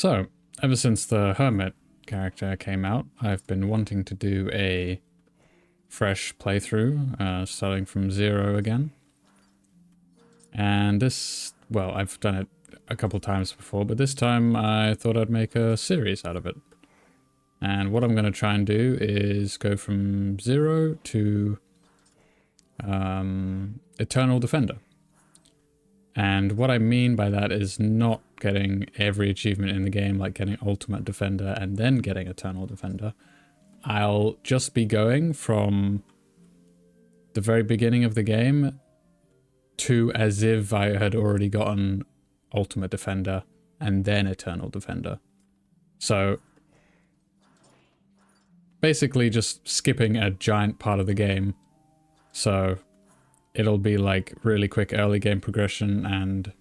So, ever since the Hermit character came out, I've been wanting to do a fresh playthrough, starting from 0 again. And this, well, I've done it a couple times before, but this time I thought I'd make a series out of it. And what I'm going to try and do is go from 0 to Eternal Defender. And what I mean by that is not getting every achievement in the game, like getting Ultimate Defender and then getting Eternal Defender. I'll just be going from the very beginning of the game to as if I had already gotten Ultimate Defender and then Eternal Defender. So basically just skipping a giant part of the game. So it'll be like really quick early game progression and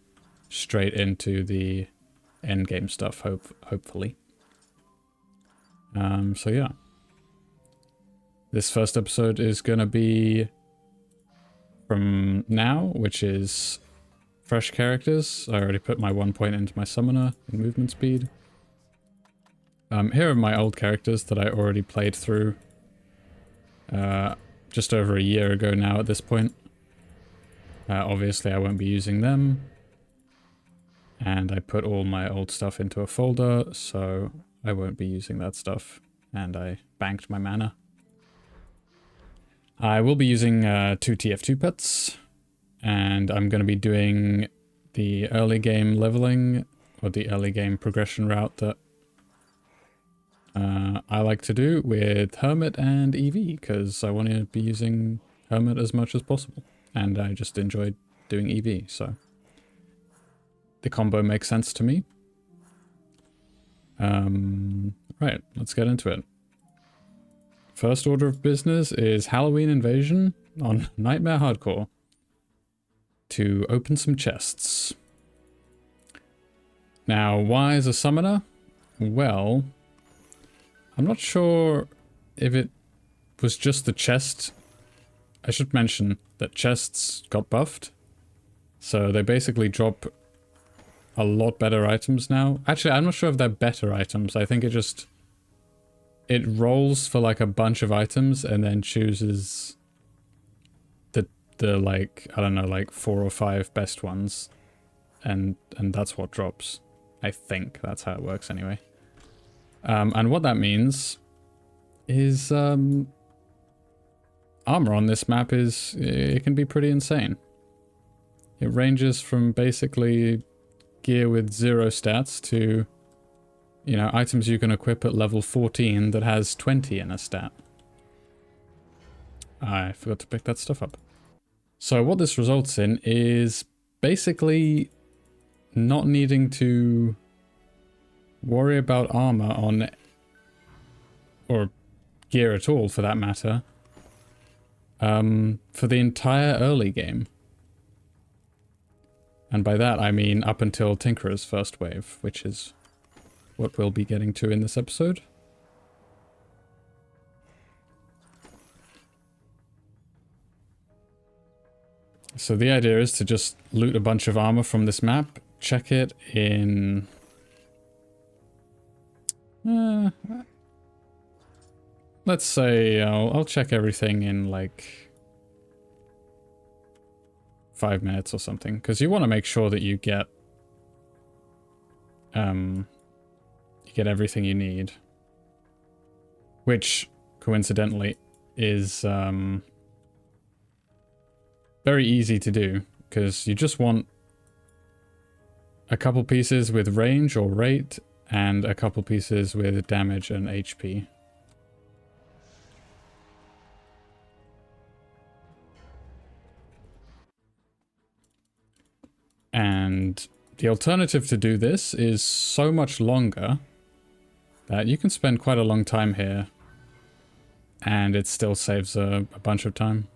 straight into the end game stuff, hopefully. So yeah. This first episode is gonna be from now, which is fresh characters. I already put my 1 point into my summoner in movement speed. Here are my old characters that I already played through just over a year ago now at this point. Obviously I won't be using them. And I put all my old stuff into a folder, so I won't be using that stuff. And I banked my mana. I will be using 2 TF2 pets, and I'm going to be doing the early game leveling, or the early game progression route that I like to do with Hermit and EV, because I want to be using Hermit as much as possible. And I just enjoyed doing EV, so the combo makes sense to me. Right, let's get into it. First order of business is Halloween Invasion on Nightmare Hardcore to open some chests. Now, why as a summoner? Well, I'm not sure if it was just the chest. I should mention that chests got buffed, so they basically drop a lot better items now. Actually, I'm not sure if they're better items. I think it rolls for like a bunch of items and then chooses the like, I don't know, like 4 or 5 best ones, and that's what drops. I think that's how it works anyway. And what that means is armor on this map it can be pretty insane. It ranges from basically gear with 0 stats to, you know, items you can equip at level 14 that has 20 in a stat. I forgot to pick that stuff up. So what this results in is basically not needing to worry about armor on, or gear at all for that matter, for the entire early game. And by that I mean up until Tinkerers first wave, which is what we'll be getting to in this episode. So the idea is to just loot a bunch of armor from this map, check it in... let's say I'll check everything in like 5 minutes or something, because you want to make sure that you get everything you need, which coincidentally is very easy to do, because you just want a couple pieces with range or rate and a couple pieces with damage and HP. And the alternative to do this is so much longer that you can spend quite a long time here and it still saves a bunch of time.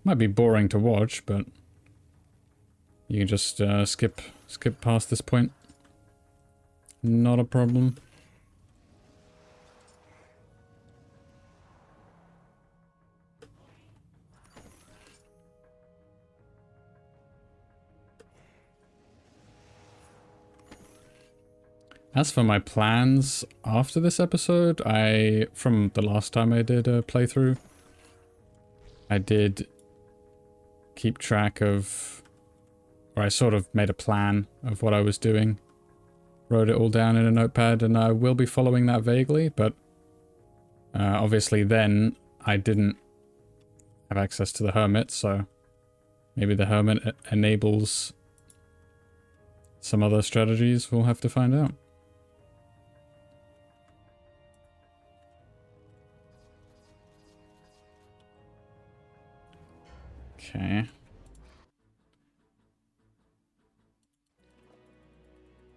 Might be boring to watch, but you can just skip past this point. Not a problem. As for my plans after this episode, from the last time I did a playthrough, I did keep track of, or I sort of made a plan of what I was doing. Wrote it all down in a notepad, and I will be following that vaguely, but obviously then I didn't have access to the Hermit, so maybe the Hermit enables some other strategies. We'll have to find out. Okay.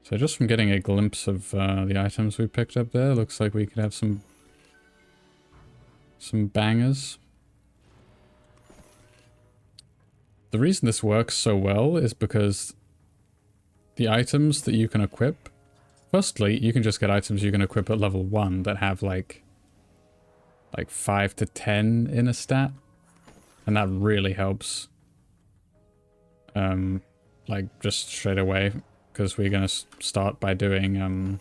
So just from getting a glimpse of the items we picked up there, looks like we could have some bangers. The reason this works so well is because the items that you can equip, firstly, you can just get items you can equip at level 1 that have like 5 to 10 in a stat, and that really helps. Like just straight away, because we're going to start by doing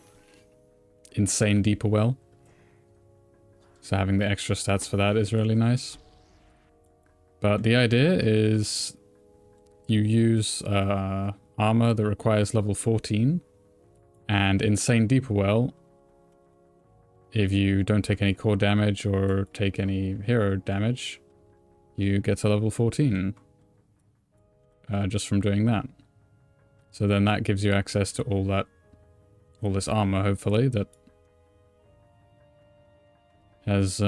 Insane Deeper Well. So having the extra stats for that is really nice. But the idea is you use armor that requires level 14, and Insane Deeper Well, if you don't take any core damage or take any hero damage, you get to level 14 just from doing that. So then that gives you access to all this armor, hopefully, that has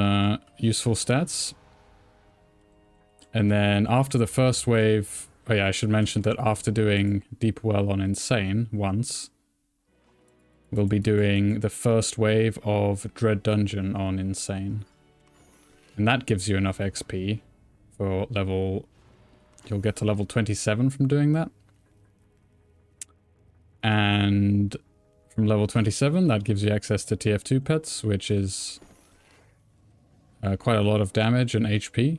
useful stats. And then after the first wave, oh yeah, I should mention that after doing Deep Well on Insane once, we'll be doing the first wave of Dread Dungeon on Insane. And that gives you enough XP for level... You'll get to level 27 from doing that. And from level 27, that gives you access to TF2 pets, which is quite a lot of damage and HP.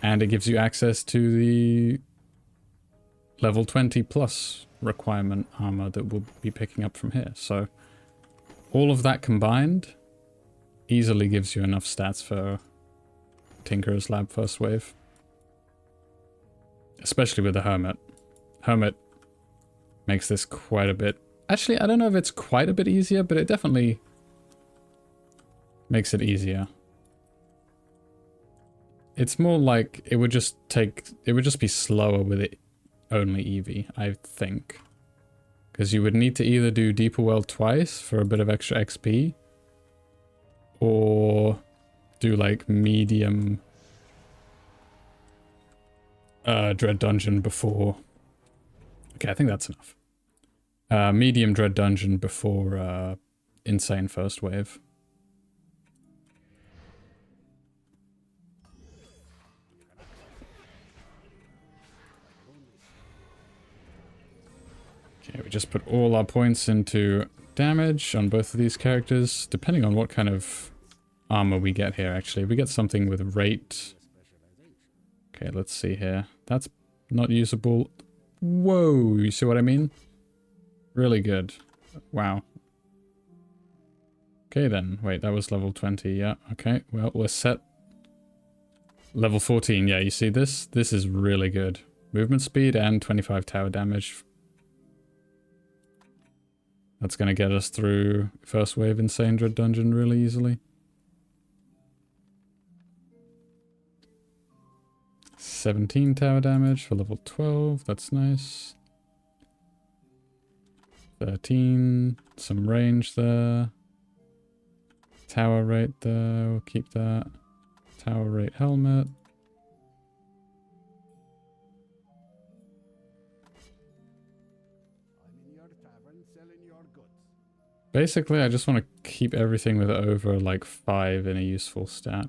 And it gives you access to the level 20 plus requirement armor that we'll be picking up from here. So all of that combined easily gives you enough stats for Tinkerers Lab first wave. Especially with the Hermit. Hermit makes this quite a bit... Actually, I don't know if it's quite a bit easier, but it definitely makes it easier. It's more like it would just be slower with it only Eevee, I think. Because you would need to either do Deeper Well twice for a bit of extra XP, or do like medium Dread Dungeon before... Okay, I think that's enough. Medium Dread Dungeon before Insane First Wave. Okay, we just put all our points into damage on both of these characters, depending on what kind of armor we get here, actually. We get something with rate. Okay, let's see here. That's not usable. Whoa, you see what I mean? Really good. Wow. Okay then. Wait, that was level 20. Yeah, okay. Well, we're set. Level 14. Yeah, you see this? This is really good. Movement speed and 25 tower damage. That's going to get us through first wave Insane Dread Dungeon really easily. 17 tower damage for level 12. That's nice. 13. Some range there. Tower rate there. We'll keep that. Tower rate helmet. Basically, I just want to keep everything with over like 5 in a useful stat.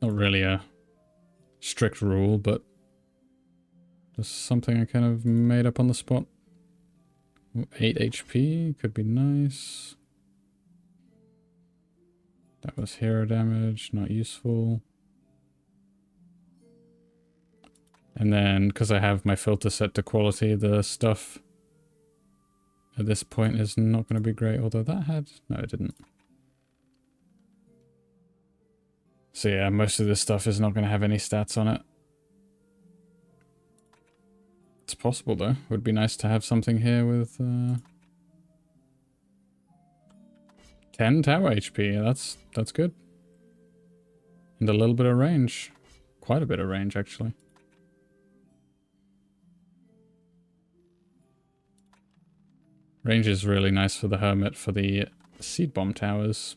Not really a strict rule, but just something I kind of made up on the spot. 8 HP could be nice. That was hero damage, not useful. And then, because I have my filter set to quality, the stuff at this point is not going to be great, although that had... No, it didn't. So yeah, most of this stuff is not going to have any stats on it. It's possible, though. Would be nice to have something here with 10 tower HP. That's good. And a little bit of range. Quite a bit of range, actually. Range is really nice for the Hermit for the seed bomb towers.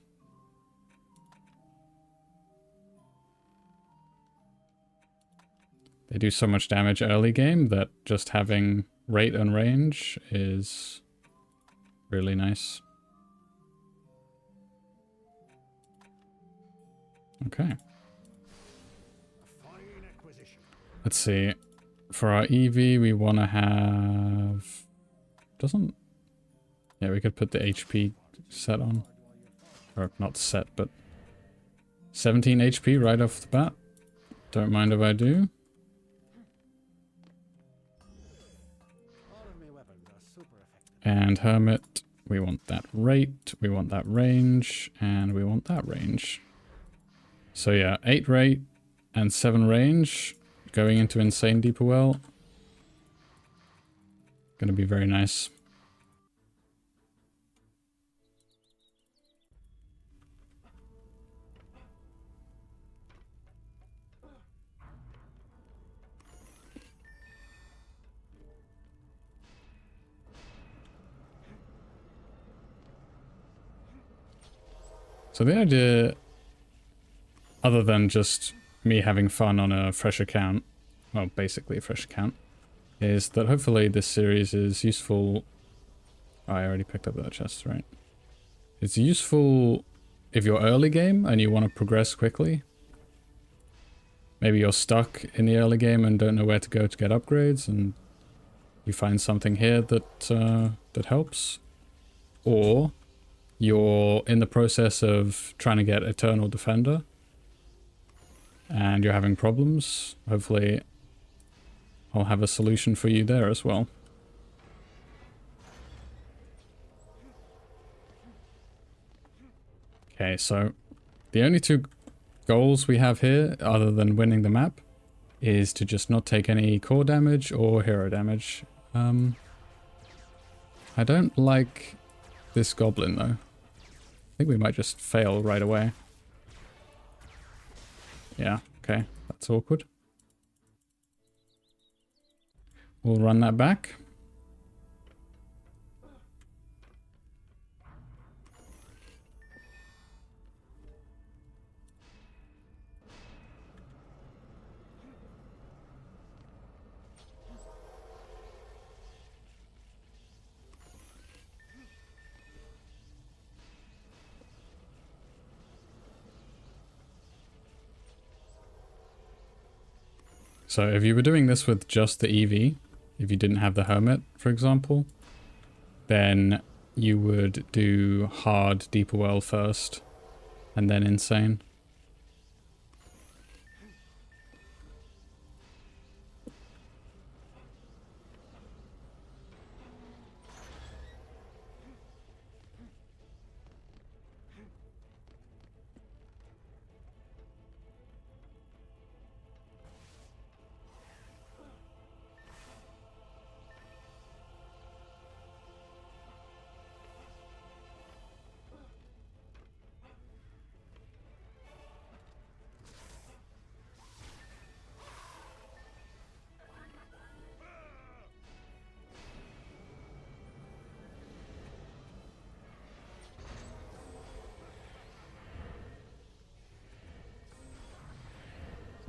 They do so much damage early game that just having rate and range is really nice. Okay. Let's see. For our EV, we want to have... Doesn't... Yeah, we could put the HP set on. Or not set, but 17 HP right off the bat. Don't mind if I do. And Hermit, we want that rate, we want that range, and we want that range. So yeah, 8 rate and 7 range going into Insane Deeper Well. Gonna be very nice. So the idea, other than just me having fun on a fresh account, well, basically a fresh account, is that hopefully this series is useful. Oh, I already picked up that chest, right? It's useful if you're early game and you want to progress quickly. Maybe you're stuck in the early game and don't know where to go to get upgrades, and you find something here that that helps. Or you're in the process of trying to get Eternal Defender and you're having problems. Hopefully I'll have a solution for you there as well. Okay, so the only two goals we have here, other than winning the map, is to just not take any core damage or hero damage. I don't like this goblin though. I think we might just fail right away. Yeah, okay, that's awkward. We'll run that back. So if you were doing this with just the EV, if you didn't have the Hermit, for example, then you would do hard Deeper Well first, and then Insane.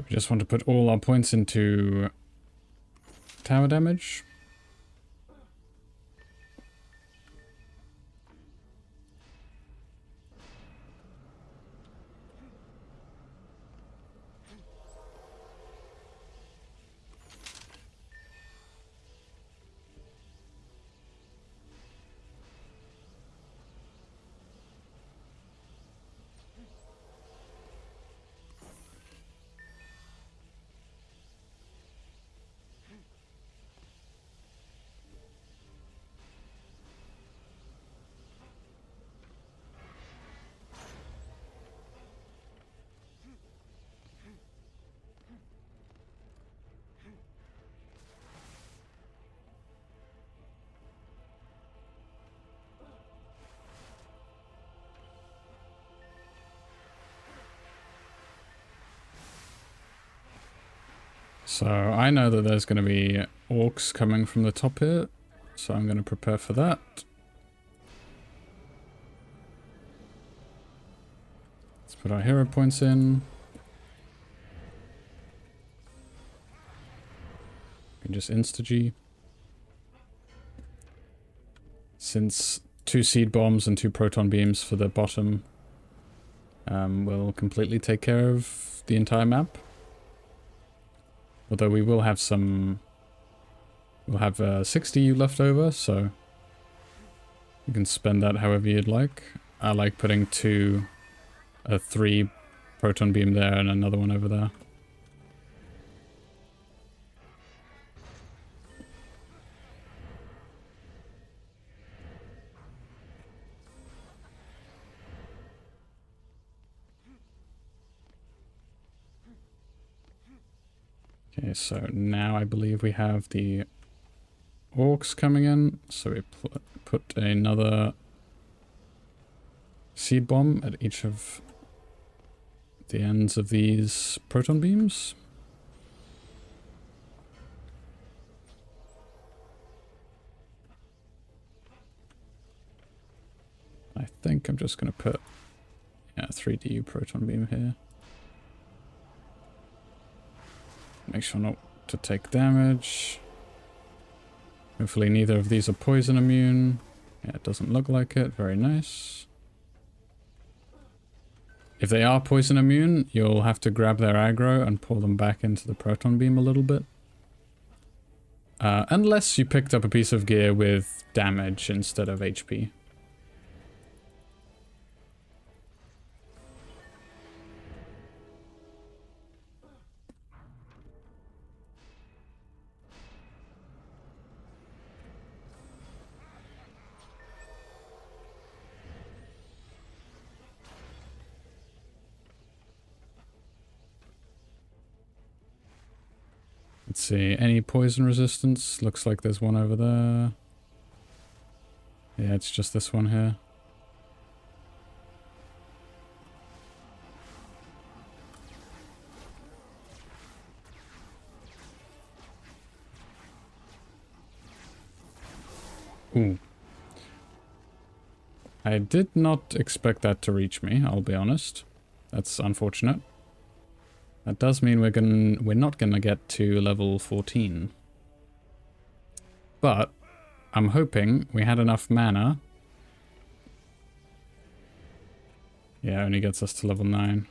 We just want to put all our points into tower damage. So I know that there's going to be orcs coming from the top here, so I'm going to prepare for that. Let's put our hero points in. We can just insta-G. Since 2 seed bombs and 2 proton beams for the bottom will completely take care of the entire map. Although we will have some... We'll have 60 U left over, so you can spend that however you'd like. I like putting 3 proton beam there and another one over there. Okay, so now I believe we have the orcs coming in, so we put another seed bomb at each of the ends of these proton beams. I think I'm just going to put 3DU proton beam here. Make sure not to take damage. Hopefully neither of these are poison immune. Yeah, it doesn't look like it. Very nice. If they are poison immune, you'll have to grab their aggro and pull them back into the proton beam a little bit. Unless you picked up a piece of gear with damage instead of HP. Let's see, any poison resistance? Looks like there's one over there. Yeah, it's just this one here. Ooh. I did not expect that to reach me, I'll be honest. That's unfortunate. That does mean we're not gonna get to level 14. But I'm hoping we had enough mana. Yeah, only gets us to level 9.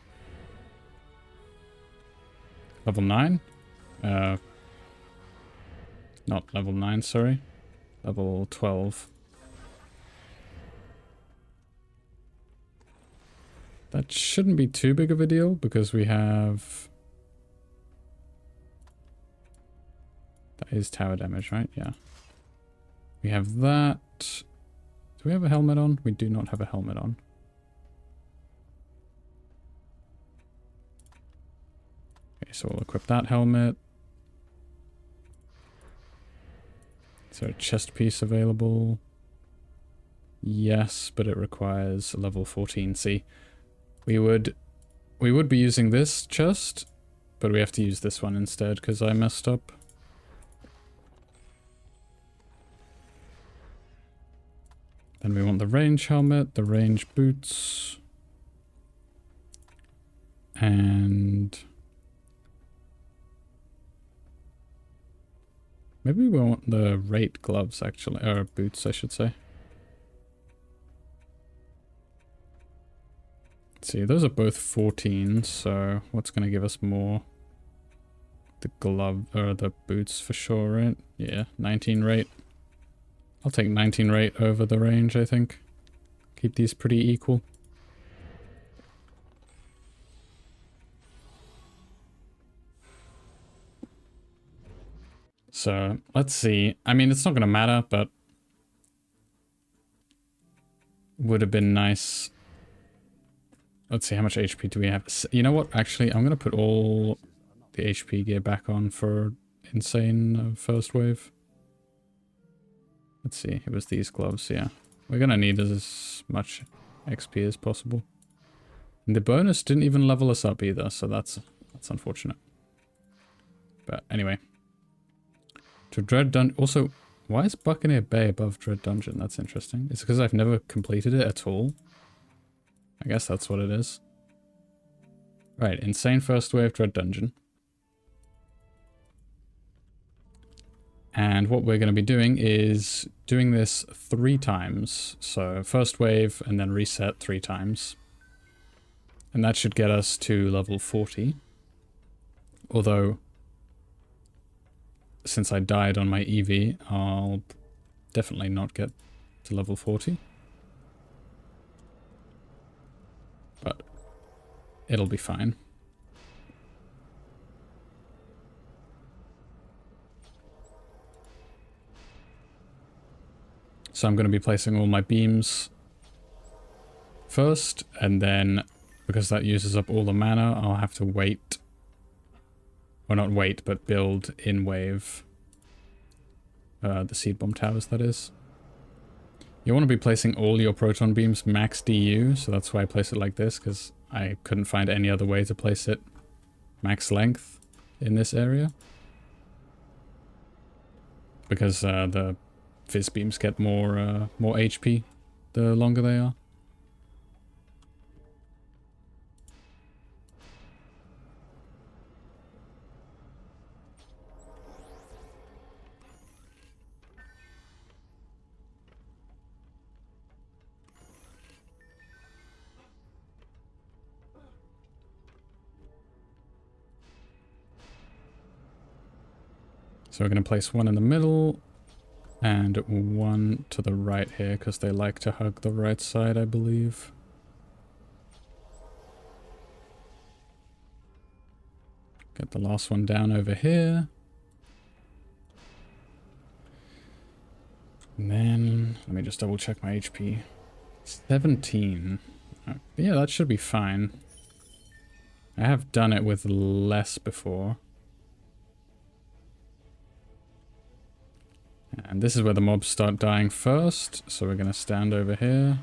Level 9? Not level 9, sorry. Level 12. That shouldn't be too big of a deal because we have... That is tower damage, right? Yeah. We have that. Do we have a helmet on? We do not have a helmet on. Okay, so we'll equip that helmet. Is there a chest piece available? Yes, but it requires a level 14. See, we would be using this chest, but we have to use this one instead because I messed up. Then we want the range helmet, the range boots, and maybe we want the rate gloves actually, or boots I should say. Let's see, those are both 14, so what's going to give us more? The glove, or the boots for sure, right? Yeah, 19 rate. I'll take 19 rate over the range, I think. Keep these pretty equal. So, let's see. I mean, it's not going to matter, but would have been nice. Let's see, how much HP do we have? You know what? Actually, I'm going to put all the HP gear back on for insane first wave. Let's see, it was these gloves, yeah. We're gonna need as much XP as possible. And the bonus didn't even level us up either, so that's unfortunate. But anyway. To Dread Dungeon. Also, why is Buccaneer Bay above Dread Dungeon? That's interesting. It's because I've never completed it at all. I guess that's what it is. Right, Insane First Wave Dread Dungeon. And what we're going to be doing is doing this 3 times. So first wave and then reset 3 times. And that should get us to level 40. Although, since I died on my EV, I'll definitely not get to level 40. But it'll be fine. So I'm going to be placing all my beams first, and then because that uses up all the mana, I'll have to wait. Or not wait, but build in wave. The seed bomb towers, that is. You want to be placing all your proton beams max DU, so that's why I place it like this, because I couldn't find any other way to place it max length in this area. Because the fizz beams get more HP the longer they are. So we're going to place one in the middle and one to the right here because they like to hug the right side, I believe. Get the last one down over here. And then, let me just double check my HP. 17. Yeah, that should be fine. I have done it with less before. And this is where the mobs start dying first, so we're going to stand over here.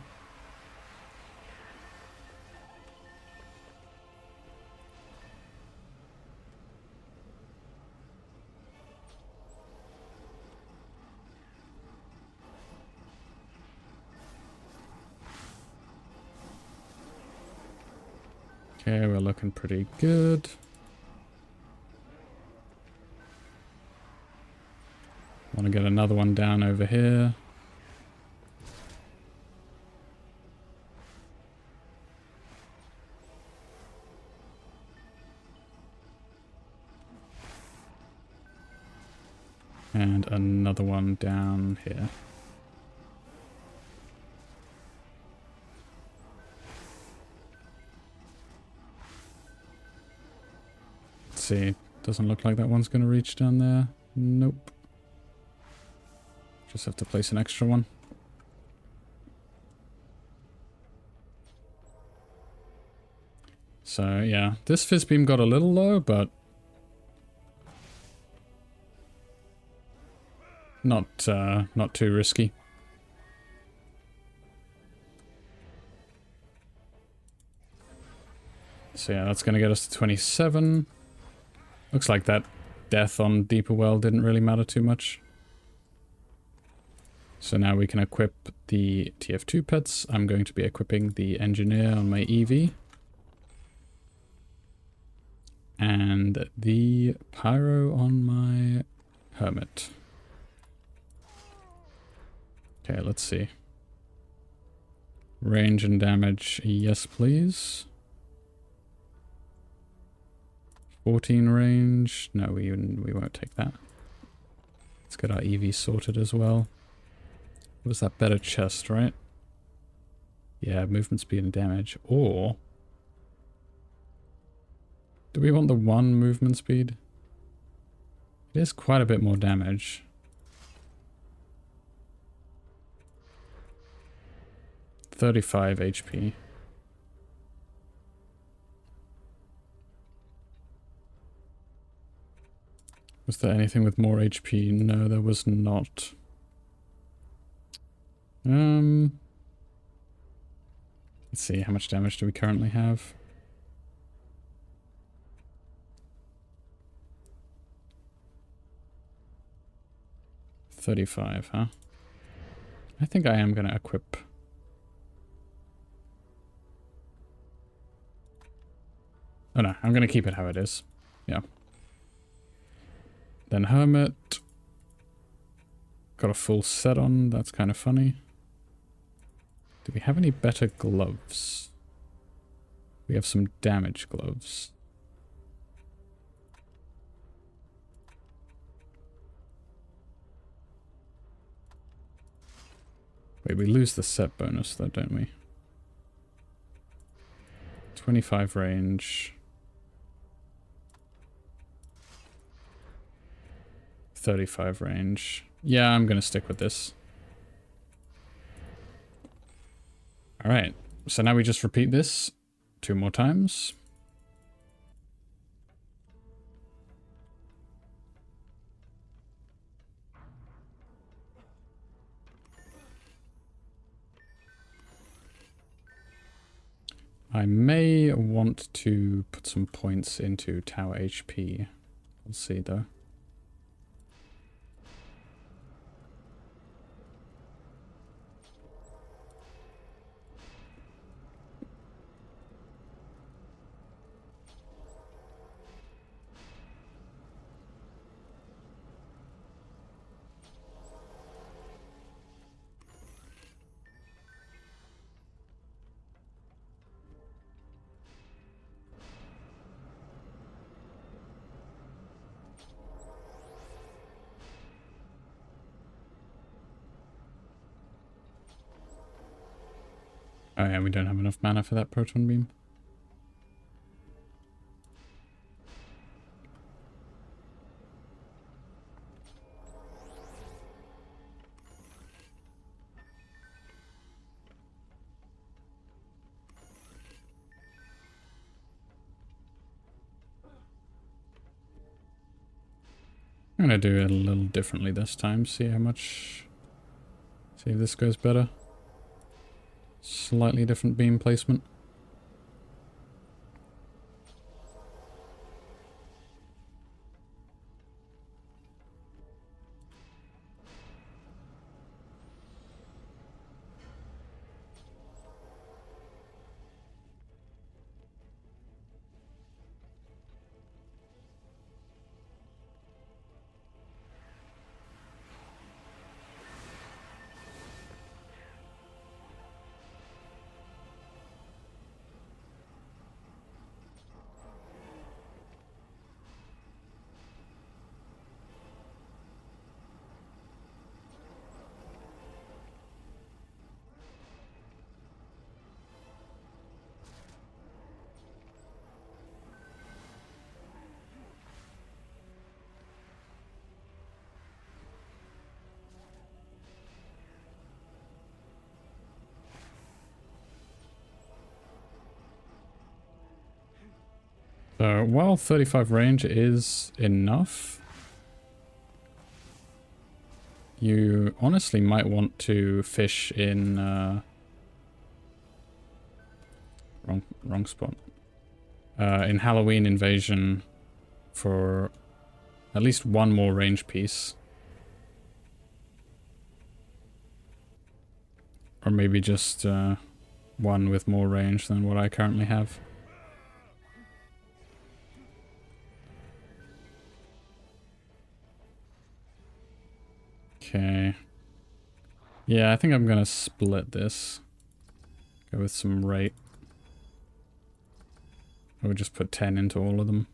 Okay, we're looking pretty good. Want to get another one down over here. And another one down here. Let's see. Doesn't look like that one's going to reach down there. Nope. Just have to place an extra one. So yeah, this fizz beam got a little low, but not too risky. So yeah, that's going to get us to 27. Looks like that death on Deeper Well didn't really matter too much. So now we can equip the TF2 pets. I'm going to be equipping the engineer on my EV. And the pyro on my hermit. Okay, let's see. Range and damage, yes please. 14 range. No, we won't take that. Let's get our EV sorted as well. What was that? Better chest, right? Yeah, movement speed and damage. Or do we want the 1 movement speed? It is quite a bit more damage. $35 HP. Was there anything with more HP? No, there was not. Let's see, how much damage do we currently have? 35, huh? I think I am going to equip. Oh no, I'm going to keep it how it is. Yeah. Then Hermit. Got a full set on. That's kind of funny. Do we have any better gloves? We have some damage gloves. Wait, we lose the set bonus though, don't we? 25 range. 35 range. Yeah, I'm gonna stick with this. Alright, so now we just repeat this 2 more times. I may want to put some points into tower HP. We'll see though. Oh yeah, we don't have enough mana for that proton beam. I'm gonna do it a little differently this time, see how much... See if this goes better. Slightly different beam placement. So while 35 range is enough, you honestly might want to fish in wrong spot. In Halloween Invasion for at least 1 more range piece. Or maybe just 1 with more range than what I currently have. Okay. Yeah, I think I'm gonna split this. Go with some rate. I would just put 10 into all of them.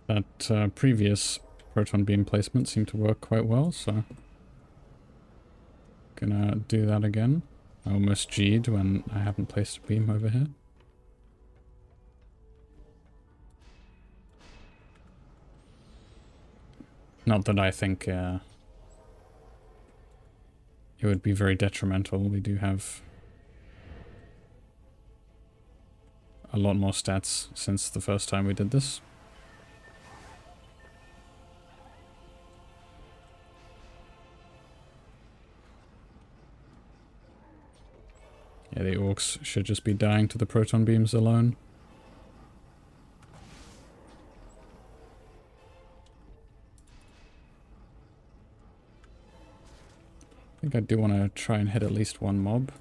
That previous proton beam placement seemed to work quite well, so gonna do that again. I almost G'd when I haven't placed a beam over here. Not that I think it would be very detrimental. We do have a lot more stats since the first time we did this. Yeah, the orcs should just be dying to the proton beams alone. I think I do want to try and hit at least one mob.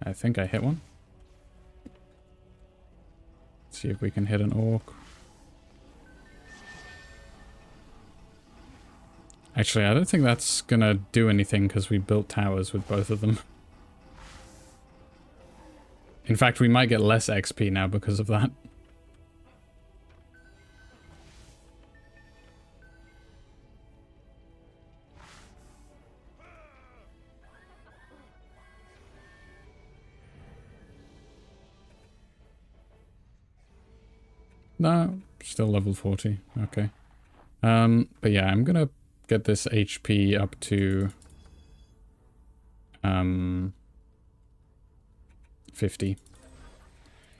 I think I hit one. Let's see if we can hit an orc. Actually, I don't think that's gonna do anything because we built towers with both of them. In fact, we might get less XP now because of that. No, still level 40. Okay. But yeah, I'm gonna get this HP up to 50.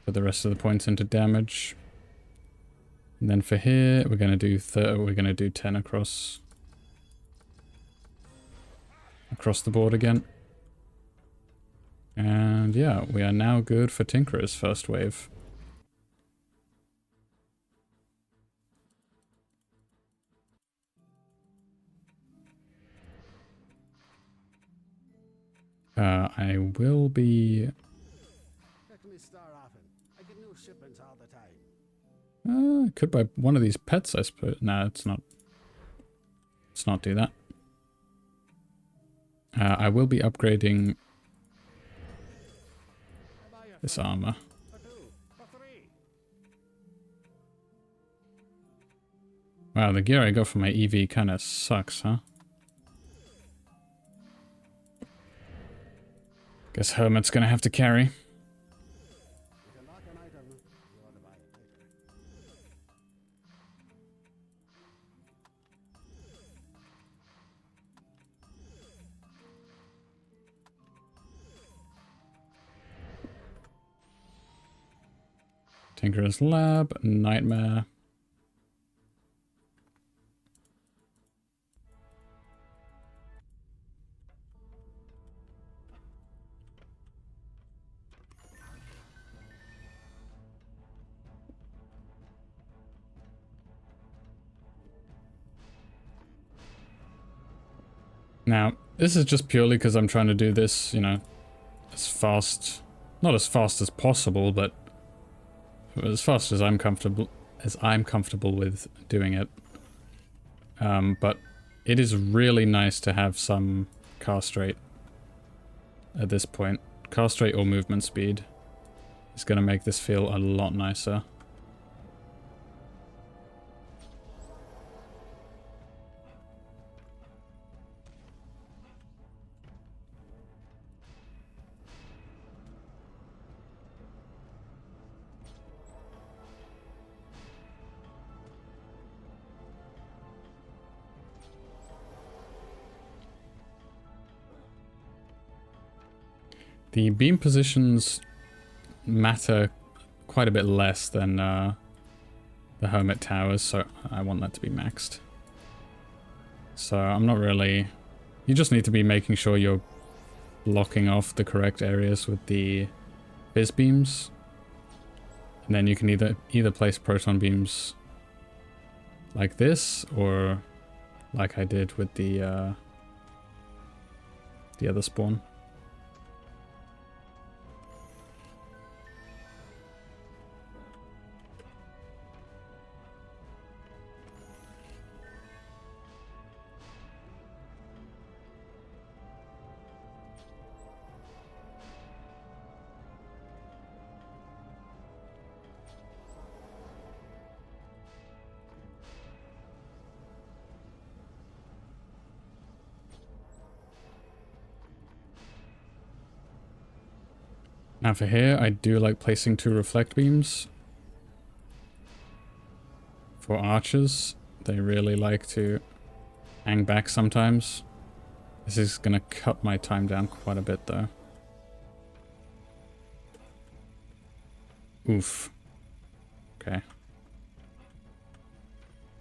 Put the rest of the points into damage. And then for here, we're gonna do 10 across the board again. And yeah, we are now good for Tinkerers first wave. I will be... could buy one of these pets, I suppose. No, it's not. Let's not do that. I will be upgrading this armor. Wow, the gear I got from my EV kind of sucks, huh? Guess Hermit's gonna have to carry. Tinkerers Lab, Nightmare. Now, this is just purely because I'm trying to do this, you know, as fast, not as fast as possible, but as fast as I'm comfortable with doing it. But it is really nice to have some cast rate at this point. Cast rate or movement speed is going to make this feel a lot nicer. The beam positions matter quite a bit less than the Hermit Towers, so I want that to be maxed. So I'm not really... You just need to be making sure you're blocking off the correct areas with the Fizz beams. And then you can either place proton beams like this, or like I did with the other spawn. Now for here, I do like placing 2 reflect beams. For archers, they really like to hang back sometimes. This is gonna cut my time down quite a bit though. Oof. Okay.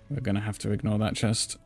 We're gonna have to ignore that chest.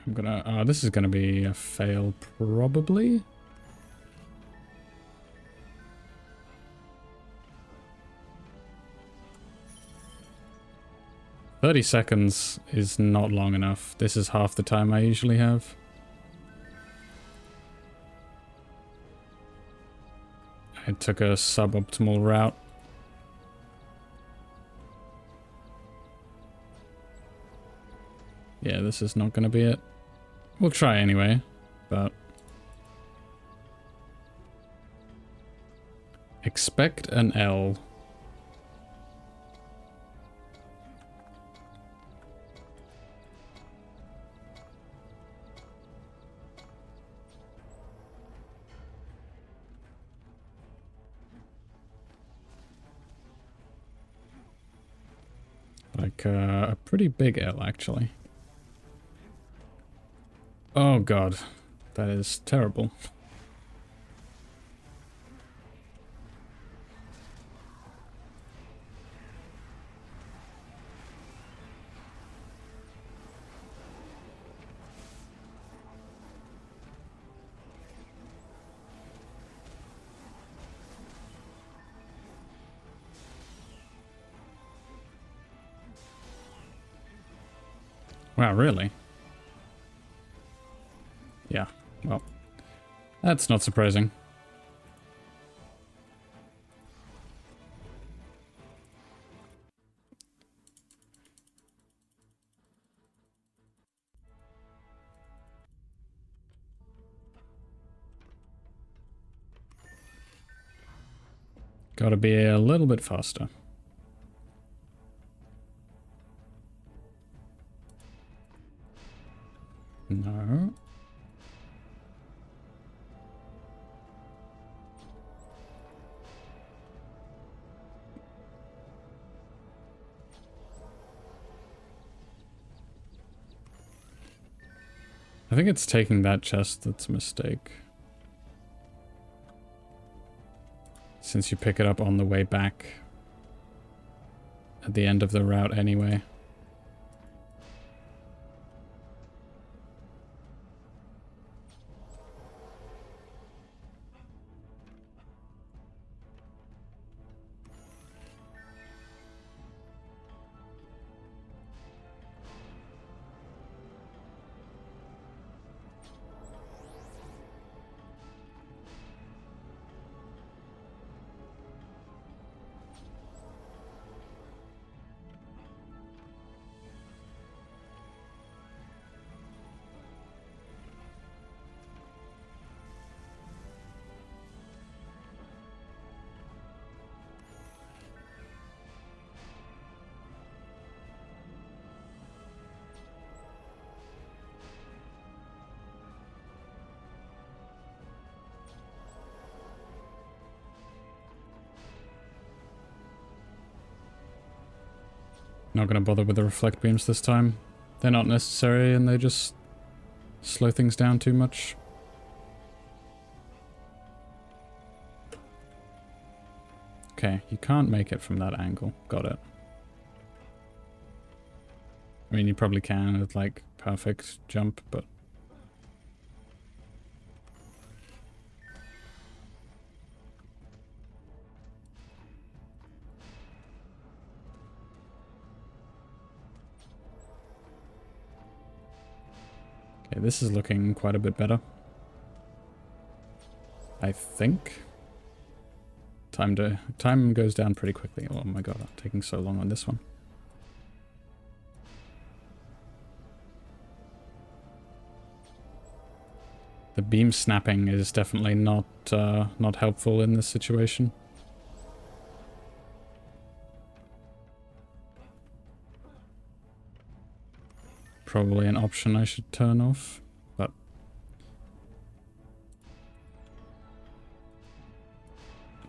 I'm gonna, this is gonna be a fail probably. "30 seconds is not long enough. This is half the time I usually have." I took a suboptimal route. Yeah, this is not gonna be it. We'll try anyway, but... expect an L. Like, a pretty big L, actually. Oh god, that is terrible. Wow, really? Yeah, well, that's not surprising. Gotta be a little bit faster. No. I think it's taking that chest that's a mistake. Since you pick it up on the way back. At the end of the route anyway. Not gonna bother with the reflect beams this time. They're not necessary and they just slow things down too much. Okay, you can't make it from that angle. Got it. I mean, you probably can with, like, perfect jump, but... Okay, this is looking quite a bit better. I think. Time goes down pretty quickly. Oh my god, I'm taking so long on this one. The beam snapping is definitely not helpful in this situation. Probably an option I should turn off, but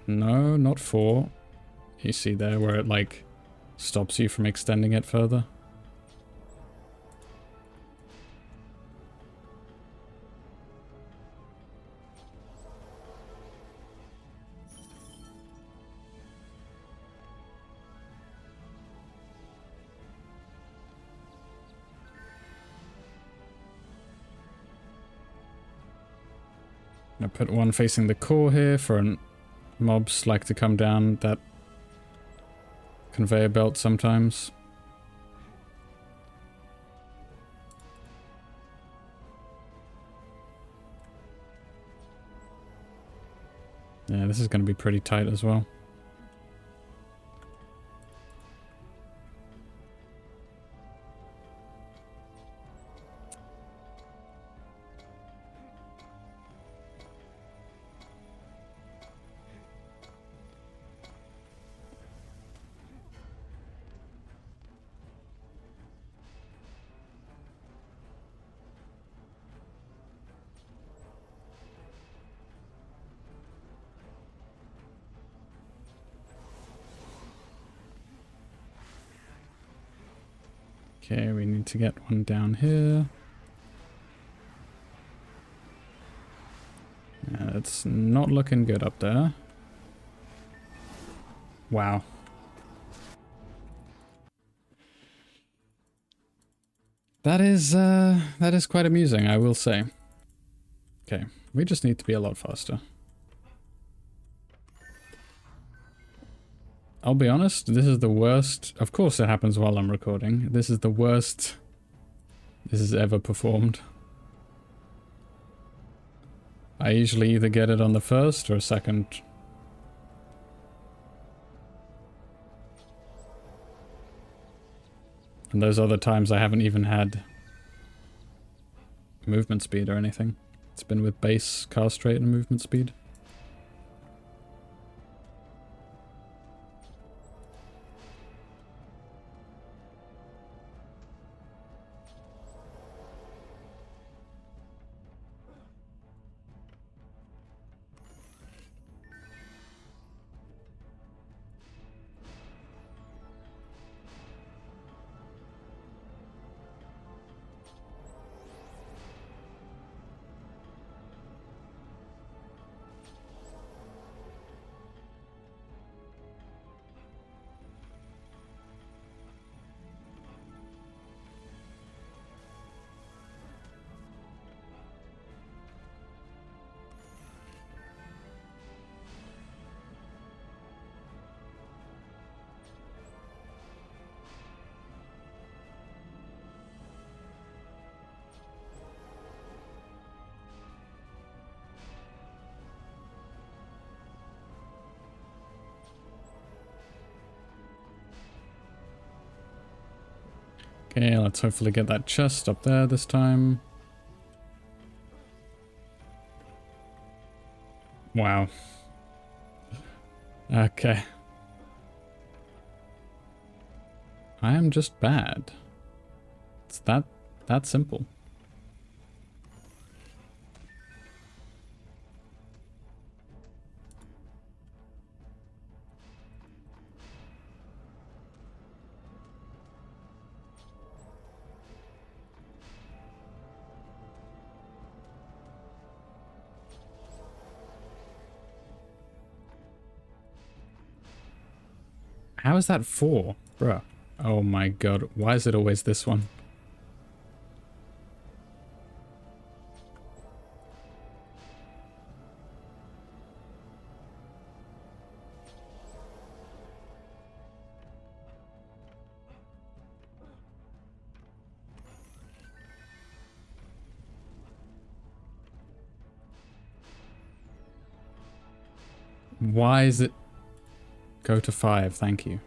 no, not 4. You see there where it like stops you from extending it further? I put one facing the core here for mobs like to come down that conveyor belt sometimes. Yeah, this is going to be pretty tight as well. Okay, we need to get one down here. Yeah, it's not looking good up there. Wow. That is quite amusing, I will say. Okay, we just need to be a lot faster. I'll be honest, this is the worst. Of course it happens while I'm recording. This is the worst this is ever performed. I usually either get it on the first or second. And those other times I haven't even had movement speed or anything. It's been with base cast rate and movement speed. Okay, let's hopefully get that chest up there this time. Wow. Okay. I am just bad. It's that simple. How is that 4? Bruh. Oh my god. Why is it always this one? Why is it... Go to 5, thank you.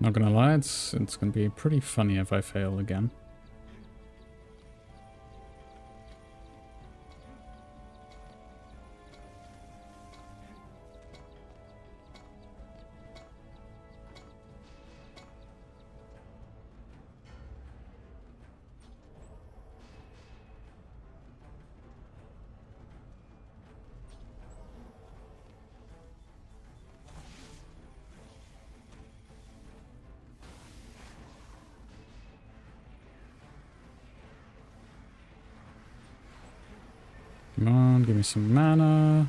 Not gonna lie, it's gonna be pretty funny if I fail again. Come on, give me some mana.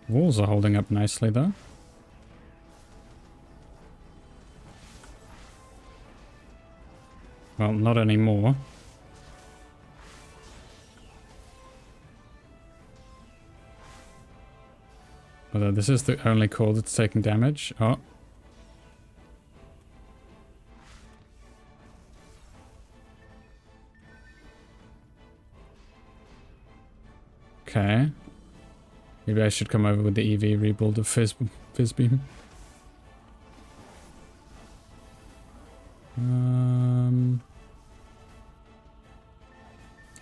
Walls are holding up nicely though. Well, not anymore. Although this is the only core that's taking damage. Oh. Okay. Maybe I should come over with the EV rebuild of Fizzbeam.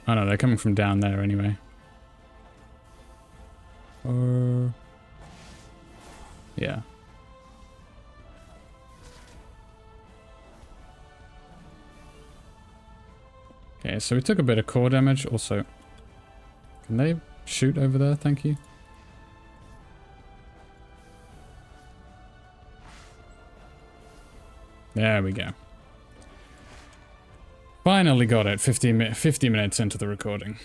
Oh no, they're coming from down there anyway. Or... yeah. Okay, so we took a bit of core damage. Also, can they shoot over there? Thank you. There we go. Finally got it. 50 minutes into the recording.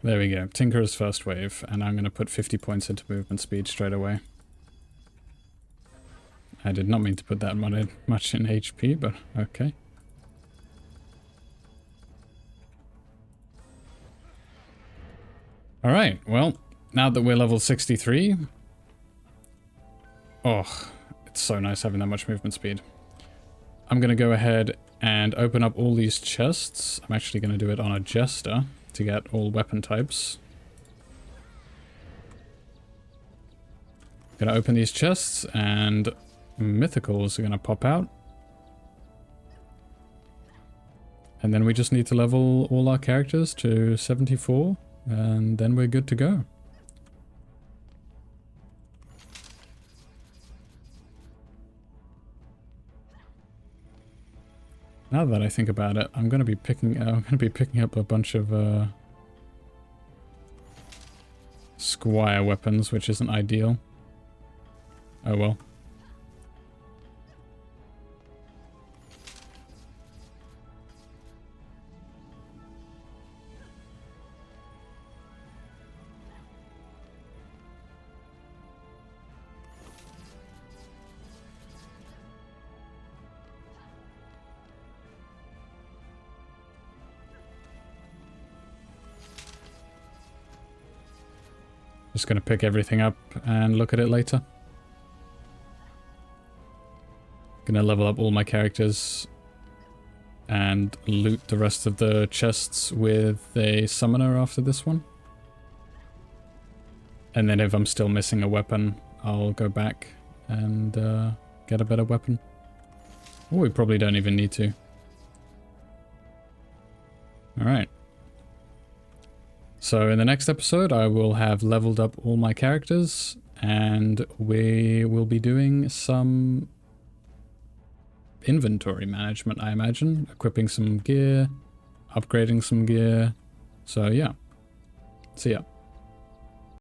There we go. Tinkerers first wave. And I'm going to put 50 points into movement speed straight away. I did not mean to put that much in HP, but okay. Alright, well, now that we're level 63... oh, it's so nice having that much movement speed. I'm going to go ahead and open up all these chests. I'm actually going to do it on a Jester to get all weapon types. Going to open these chests and mythicals are going to pop out. And then we just need to level all our characters to 74 and then we're good to go. Now that I think about it, I'm going to be picking up a bunch of squire weapons, which isn't ideal. Oh well. Just gonna pick everything up and look at it later. Gonna level up all my characters and loot the rest of the chests with a summoner after this one. And then if I'm still missing a weapon, I'll go back and get a better weapon. Oh, we probably don't even need to. Alright. So in the next episode, I will have leveled up all my characters and we will be doing some inventory management, I imagine. Equipping some gear, upgrading some gear. So yeah. See ya.